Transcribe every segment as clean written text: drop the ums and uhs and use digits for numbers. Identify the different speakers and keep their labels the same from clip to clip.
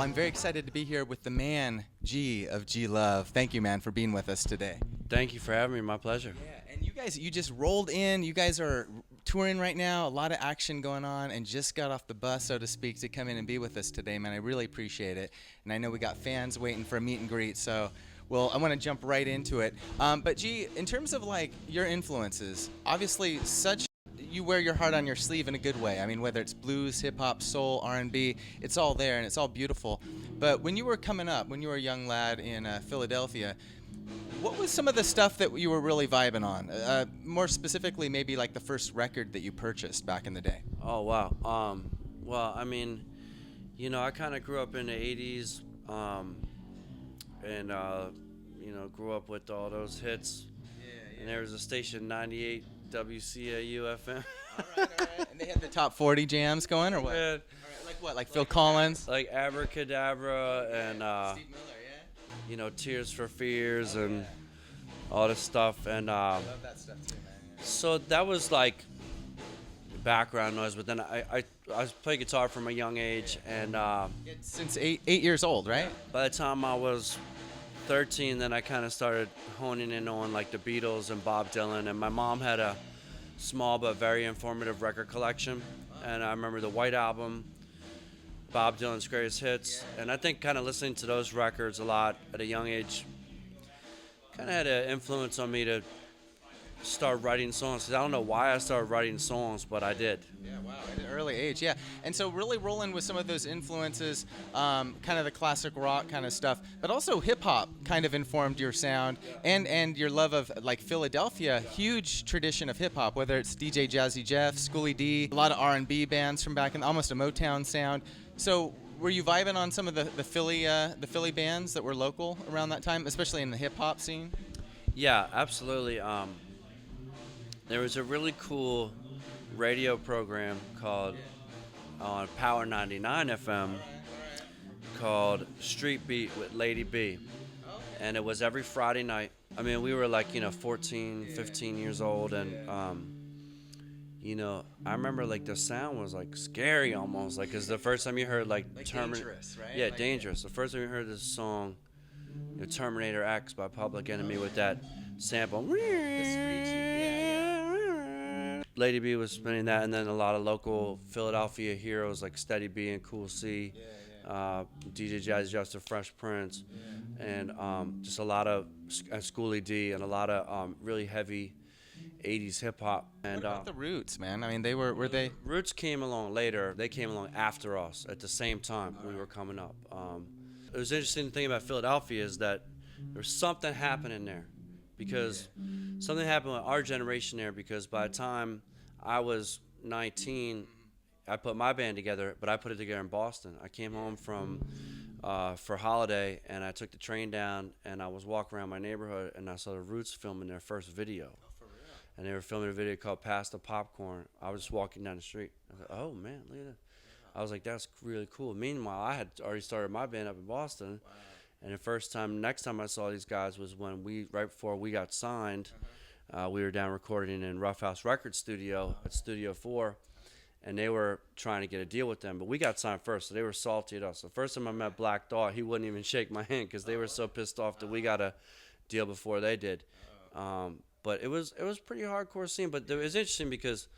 Speaker 1: I'm very excited to be here with the man, G of G Love. Thank you, man, for being with us today.
Speaker 2: Thank you for having me. My pleasure.
Speaker 1: Yeah, and you just rolled in. You guys are touring right now, a lot of action going on, and just got off the bus, so to speak, to come in and be with us today, man. I really appreciate it. And I know we got fans waiting for a meet and greet, so well, I want to jump right into it. But G, in terms of like your influences, obviously you wear your heart on your sleeve in a good way. I mean, whether it's blues, hip hop, soul, R&B, it's all there and it's all beautiful. But when you were coming up, when you were a young lad in Philadelphia, what was some of the stuff that you were really vibing on? More specifically, maybe like the first record that you purchased back in the day.
Speaker 2: Oh wow. Well, I mean, I kind of grew up in the '80s, and grew up with all those hits. Yeah. And there was a station 98 WCAU FM.
Speaker 1: All right. And they had the top 40 jams going, or what?
Speaker 2: Yeah.
Speaker 1: All right, like what? Like Phil Collins?
Speaker 2: Like Abracadabra and
Speaker 1: Steve Miller, yeah.
Speaker 2: Tears for Fears and all this stuff. And
Speaker 1: I love that stuff too, man. Yeah.
Speaker 2: so that was like background noise. But then I played guitar from a young age, and
Speaker 1: Since eight years old, right?
Speaker 2: by the time I was 13, then I kind of started honing in on like the Beatles and Bob Dylan, and my mom had a small but very informative record collection, and I remember the White Album, Bob Dylan's Greatest Hits, and I think kind of listening to those records a lot at a young age kind of had an influence on me to start writing songs, because I don't know why I started writing songs, but I did.
Speaker 1: Yeah, wow, at an early age, yeah. And so really rolling with some of those influences, kind of the classic rock kind of stuff, but also hip-hop kind of informed your sound, and your love of, like, Philadelphia, huge tradition of hip-hop, whether it's DJ Jazzy Jeff, Schoolie D, a lot of R&B bands from back in, almost a Motown sound. So were you vibing on some of the Philly bands that were local around that time, especially in the hip-hop scene?
Speaker 2: Yeah, absolutely. There was a really cool radio program called on Power 99 FM called Street Beat with Lady B. And it was every Friday night. I mean, we were like, 14, 15 years old. And, I remember like the sound was like scary almost. Like, because the first time you heard like
Speaker 1: Dangerous, right?
Speaker 2: Yeah, Dangerous. The first time you heard this song, Terminator X by Public Enemy with that sample. Lady B was spinning that, and then a lot of local Philadelphia heroes like Steady B and Cool C, DJ Jazzy Jeff, the Fresh Prince, and just a lot of Schoolie D and a lot of really heavy 80s hip hop. And
Speaker 1: what about the Roots, man? I mean, were they?
Speaker 2: Roots came along later. They came along after us at the same time we were coming up. It was interesting thing about Philadelphia is that there was something happening there. Because something happened with our generation there, because by the time I was 19, I put my band together, but I put it together in Boston. I came home for holiday, and I took the train down, and I was walking around my neighborhood, and I saw the Roots filming their first video.
Speaker 1: Oh, for real?
Speaker 2: And they were filming a video called Pass the Popcorn. I was just walking down the street. I was like, oh, man, look at that. I was like, that's really cool. Meanwhile, I had already started my band up in Boston. Wow. And the next time I saw these guys was when right before we got signed, we were down recording in Rough House Records Studio at Studio 4, and they were trying to get a deal with them, but we got signed first, so they were salty at us. The first time I met Black Thought, he wouldn't even shake my hand because they were so pissed off that we got a deal before they did. But it was pretty hardcore scene, but it was interesting because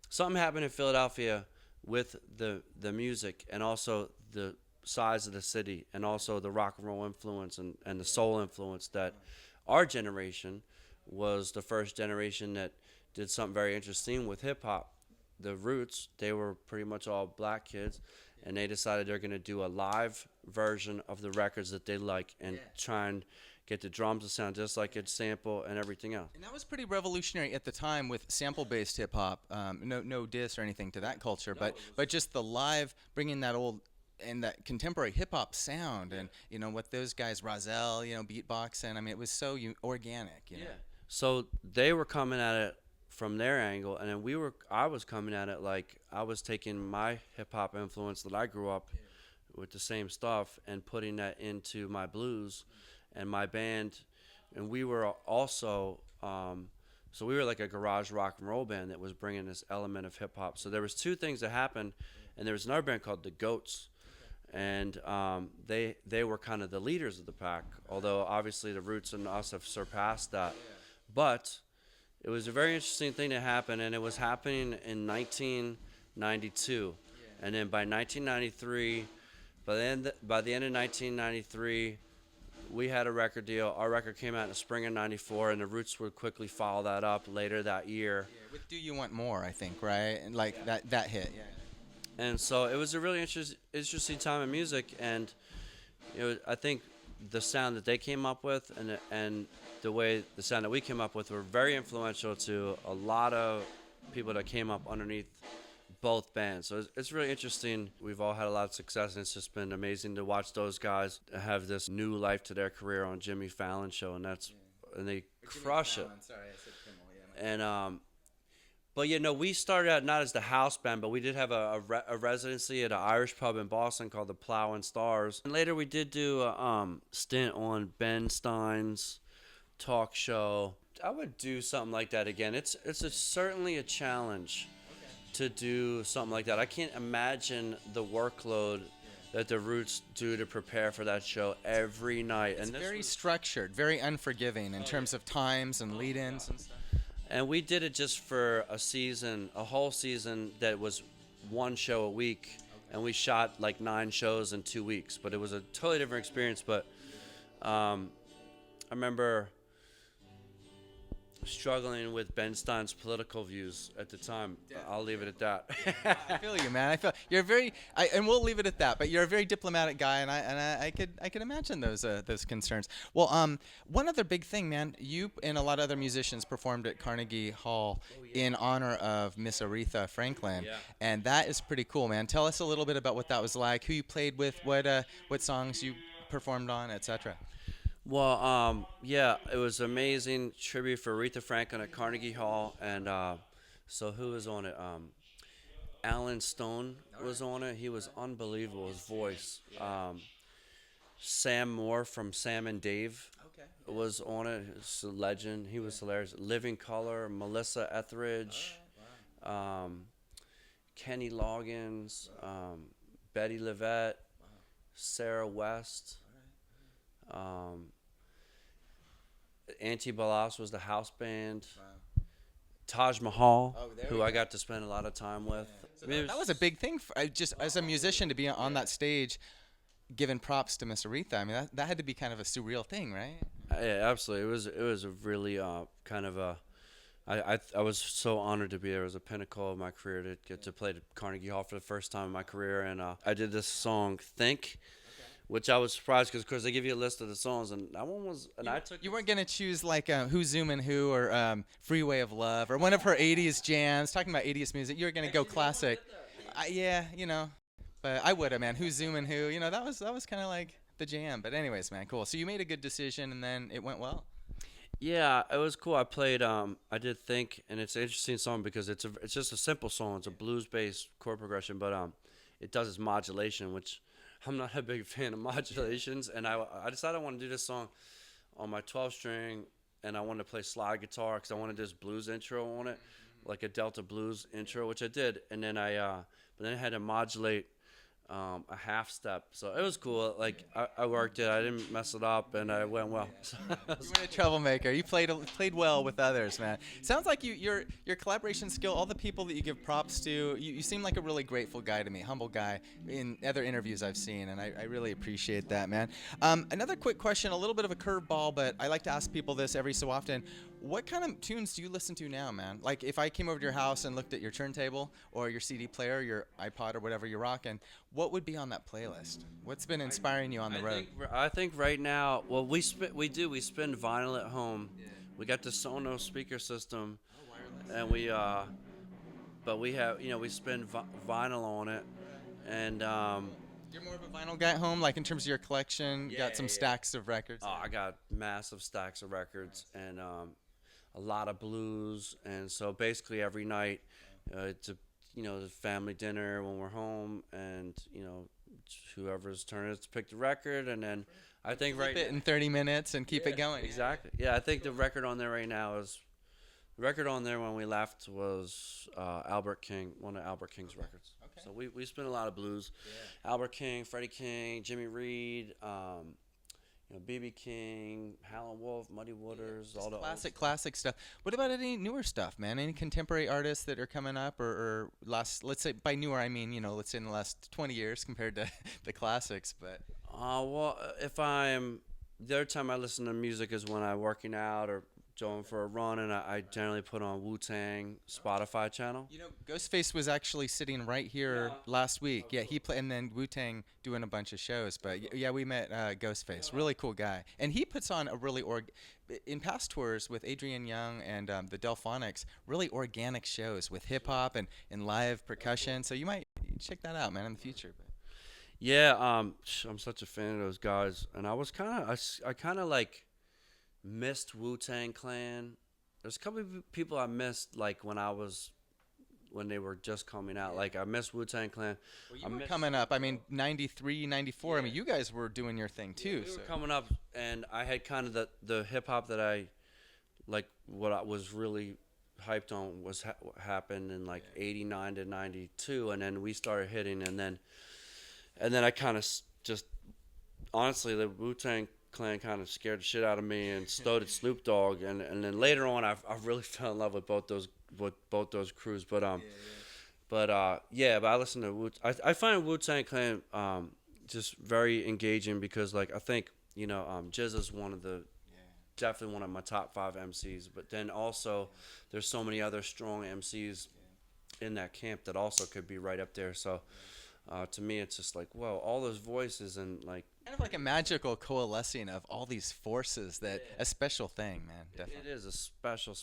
Speaker 2: something happened in Philadelphia with the music and also the size of the city and also the rock and roll influence and the soul influence that our generation was the first generation that did something very interesting with hip-hop. The Roots, they were pretty much all black kids, and they decided they're going to do a live version of the records that they like and try and get the drums to sound just like its sample and everything else.
Speaker 1: And that was pretty revolutionary at the time with sample-based hip-hop. No diss or anything to that culture, but just the live, bringing that old and that contemporary hip-hop sound and what those guys Rozelle beatboxing. I mean, it was so organic.
Speaker 2: So they were coming at it from their angle, and then I was coming at it like I was taking my hip-hop influence that I grew up with the same stuff and putting that into my blues and my band. And we were also so we were like a garage rock and roll band that was bringing this element of hip-hop. So there was two things that happened, and there was another band called the Goats. and they were kind of the leaders of the pack. Although obviously the Roots and us have surpassed that, but it was a very interesting thing to happen, and it was happening in 1992, and then by 1993, by the end of 1993, we had a record deal. Our record came out in the spring of '94, and the Roots would quickly follow that up later that year.
Speaker 1: Yeah, with "Do You Want More," I think, right? And like that hit. Yeah.
Speaker 2: And so it was a really interesting time in music, and I think the sound that they came up with and the way the sound that we came up with were very influential to a lot of people that came up underneath both bands. So it's really interesting. We've all had a lot of success, and it's just been amazing to watch those guys have this new life to their career on Jimmy Fallon show, and and they crush it.
Speaker 1: Sorry, I said Kimmel. Yeah.
Speaker 2: And but we started out not as the house band, but we did have a residency at an Irish pub in Boston called the Plow and Stars. And later we did do a stint on Ben Stein's talk show. I would do something like that again. It's certainly a challenge to do something like that. I can't imagine the workload that the Roots do to prepare for that show every night.
Speaker 1: It's very structured, very unforgiving in terms of times and lead-ins and stuff.
Speaker 2: And we did it just for a whole season that was one show a week, and we shot like 9 shows in 2 weeks. But it was a totally different experience. But I remember struggling with Ben Stein's political views at the time. I'll leave it at that.
Speaker 1: I feel you, man. I feel you're and we'll leave it at that. But you're a very diplomatic guy, and I could imagine those concerns. Well, one other big thing, man. You and a lot of other musicians performed at Carnegie Hall in honor of Miss Aretha Franklin, and that is pretty cool, man. Tell us a little bit about what that was like, who you played with, what songs you performed on, etc.
Speaker 2: Well, it was amazing tribute for Aretha Franklin at Carnegie Hall, and so who was on it? Alan Stone was on it. He was unbelievable, his voice. Sam Moore from Sam and Dave was on it. It's a legend. He was hilarious. Living Color, Melissa Etheridge, Kenny Loggins, Betty Livette, Sarah West. Auntie Balas was the house band. Wow. Taj Mahal, who I got to spend a lot of time with.
Speaker 1: So that was a big thing, just as a musician, to be on that stage giving props to Miss Aretha. I mean, that had to be kind of a surreal thing, right?
Speaker 2: Yeah, absolutely. It was a really kind of a. I was so honored to be there. It was a pinnacle of my career to get to play at Carnegie Hall for the first time in my career, and I did this song "Think." Which I was surprised because they give you a list of the songs, and that one was. And
Speaker 1: you weren't gonna choose like Who's Zoomin' Who or Freeway of Love or one of her '80s jams. Talking about '80s music, you were gonna go classic. Yeah, but I would have, man. Who's Zoomin' Who? That was kind of like the jam. But anyways, man, cool. So you made a good decision, and then it went well.
Speaker 2: Yeah, it was cool. I played. I did Think, and it's an interesting song because it's just a simple song. It's a blues-based chord progression, but it does its modulation, which. I'm not a big fan of modulations, and I decided I want to do this song on my 12-string, and I wanted to play slide guitar because I wanted this blues intro on it, like a Delta blues intro, which I did, and then but then I had to modulate a half step, so it was cool. Like I worked it, I didn't mess it up, and it went well.
Speaker 1: You were a troublemaker. You played well with others, man. Sounds like your collaboration skill, all the people that you give props to, you seem like a really grateful guy to me, humble guy in other interviews I've seen, and I really appreciate that, man. Another quick question, a little bit of a curveball, but I like to ask people this every so often. What kind of tunes do you listen to now, man? Like if I came over to your house and looked at your turntable or your CD player, your iPod or whatever you're rocking, what would be on that playlist? What's been inspiring you on the road?
Speaker 2: I think right now, well, we spin vinyl at home. Yeah. We got the Sonos speaker system, and we have we spin vinyl on it, and
Speaker 1: You're more of a vinyl guy at home, like in terms of your collection. You got some stacks of records.
Speaker 2: Oh, I got massive stacks of records and a lot of blues, and so basically every night it's a the family dinner when we're home, and whoever's turn it is to pick the record, and then I think
Speaker 1: Flip it in 30 minutes and keep it going.
Speaker 2: Exactly. Yeah, I think the record on there right now is The record on there when we left was Albert King, one of Albert King's records.
Speaker 1: Okay.
Speaker 2: So we spin a lot of blues.
Speaker 1: Yeah.
Speaker 2: Albert King, Freddie King, Jimmy Reed, B.B. King, Howlin' Wolf, Muddy Waters,
Speaker 1: Just
Speaker 2: all the
Speaker 1: classic stuff. What about any newer stuff, man? Any contemporary artists that are coming up, or last? Let's say by newer, I mean let's say in the last 20 years compared to the classics. But
Speaker 2: Well, if I'm the other time I listen to music is when I'm working out or going for a run, and I generally put on Wu-Tang Spotify channel.
Speaker 1: Ghostface was actually sitting right here last week. Yeah, he played, and then Wu-Tang doing a bunch of shows. But yeah, we met Ghostface, really cool guy, and he puts on a really in past tours with Adrian Young and the Delphonics, really organic shows with hip hop and live percussion. So you might check that out, man, in the future. But.
Speaker 2: Yeah, I'm such a fan of those guys, and I kind of like missed Wu-Tang Clan. There's a couple of people I missed, like when they were just coming out. Like I missed Wu-Tang Clan.
Speaker 1: Well, you were coming up. I mean, 93, 94. Yeah. I mean, you guys were doing your thing too.
Speaker 2: We were coming up, and I had kind of the hip hop that I like. What I was really hyped on was happened in like 89 to 92, and then we started hitting, and then I kind of just honestly the Wu-Tang Clan kind of scared the shit out of me, and so did Snoop Dogg, and then later on I really fell in love with both those crews. But but I listen to I find Wu-Tang Clan just very engaging because like I think Jizza's one of the definitely one of my top 5 MCs, but then also there's so many other strong MCs in that camp that also could be right up there. So to me it's just like, whoa, all those voices and like
Speaker 1: kind of like a magical coalescing of all these forces. That a special thing, man. Definitely.
Speaker 2: It is a special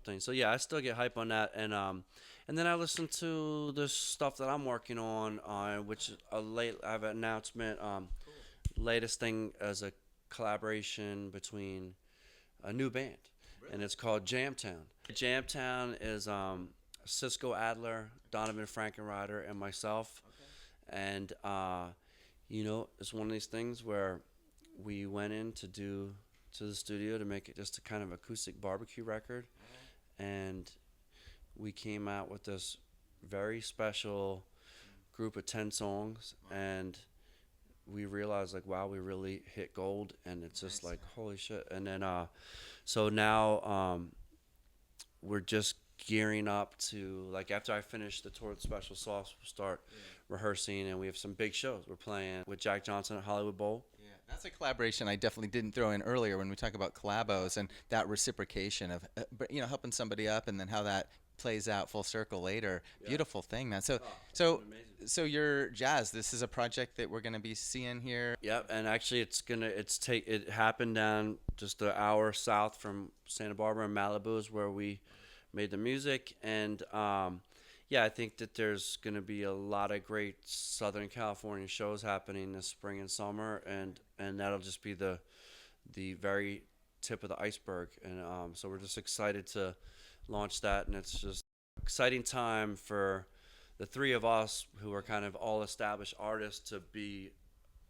Speaker 2: thing. So yeah, I still get hype on that, and then I listen to the stuff that I'm working on, which is I have an announcement. Latest thing as a collaboration between a new band, and it's called Jamtown. Jamtown is Cisco Adler, Donovan Frankenrider, and myself, and it's one of these things where we went in to the studio to make it just a kind of acoustic barbecue record, and we came out with this very special group of 10 songs, and we realized like, wow, we really hit gold, and it's just like, holy shit. And then so now we're just gearing up to, like, after I finish the tour with Special Sauce, we'll start rehearsing, and we have some big shows. We're playing with Jack Johnson at Hollywood Bowl.
Speaker 1: Yeah, that's a collaboration I definitely didn't throw in earlier when we talk about collabos and that reciprocation of helping somebody up, and then how that plays out full circle later. Beautiful thing, man. So your jazz, this is a project that we're gonna be seeing here.
Speaker 2: Yep, and actually it happened down just an hour south from Santa Barbara, and Malibu is where we made the music, and I think that there's gonna be a lot of great Southern California shows happening this spring and summer, and that'll just be the very tip of the iceberg, and so we're just excited to launch that, and it's just exciting time for the 3 of us who are kind of all established artists to be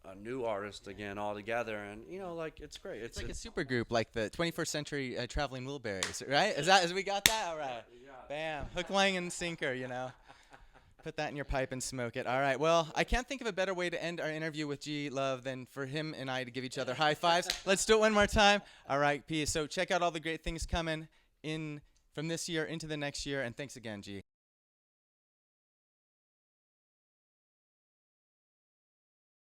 Speaker 2: a new artist again all together, and like it's great.
Speaker 1: It's like a super group, like the 21st Century Traveling Wilburys, right? As we got that? All right. Bam. Hook, line, and sinker, Put that in your pipe and smoke it. All right. Well, I can't think of a better way to end our interview with G Love than for him and I to give each other high fives. Let's do it one more time. All right, peace. So check out all the great things coming in from this year into the next year, and thanks again, G.